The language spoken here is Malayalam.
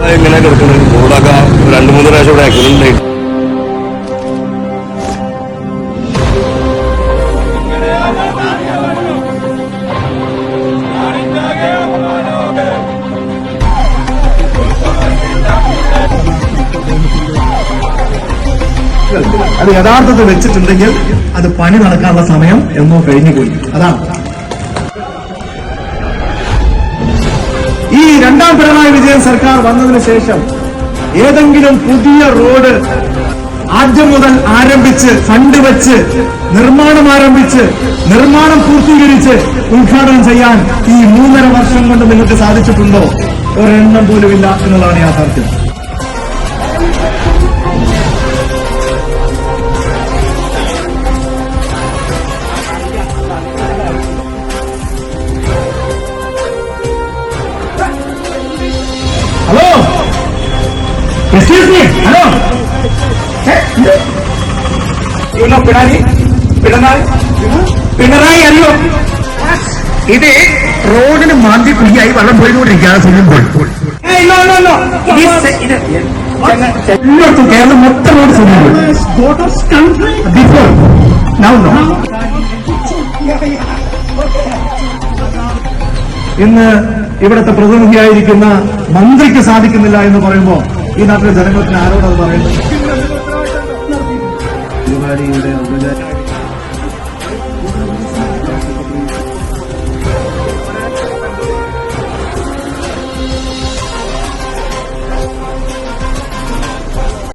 എങ്ങനെ കിടക്കുന്നത് റോഡൊക്കെ 2-3 പ്രാവശ്യം ഇവിടെ ആക്സിഡന്റ് ആയിട്ട്. അത് യഥാർത്ഥത്തിൽ വെച്ചിട്ടുണ്ടെങ്കിൽ അത് പണി നടക്കാനുള്ള സമയം എന്നോ കഴിഞ്ഞു പോയി. അതാണ് ഈ രണ്ടാം പിണറായി വിജയൻ സർക്കാർ വന്നതിന് ശേഷം ഏതെങ്കിലും പുതിയ റോഡ് ആദ്യം മുതൽ ആരംഭിച്ച് ഫണ്ട് വെച്ച് നിർമ്മാണം പൂർത്തീകരിച്ച് ഉദ്ഘാടനം ചെയ്യാൻ ഈ 3.5 വർഷം കൊണ്ട് നിങ്ങൾക്ക് സാധിച്ചിട്ടുണ്ടോ? ഒരെണ്ണം പോലുമില്ല എന്നുള്ളതാണ് യാഥാർത്ഥ്യം. Hello, excuse me, hello, Pinarayi അറിയോ? ഇത് റോഡിന് മാന്തി കുഴിയായി വെള്ളം പോയിക്കൊണ്ടിരിക്കുകയാണ്. സ്വിമ്മിംഗ് പൂൾ എല്ലായിടത്തും കേരളം മൊത്തം റോഡ് സ്വിമ്മിംഗ് പൂൾ. ഇന്ന് ഇവിടുത്തെ പ്രതിനിധിയായിരിക്കുന്ന മന്ത്രിക്ക് സാധിക്കുന്നില്ല എന്ന് പറയുമ്പോ ഈ നാട്ടിലെ ജനങ്ങൾക്ക് ആരോടത് പറയുന്നത്? പരിപാടിയുടെ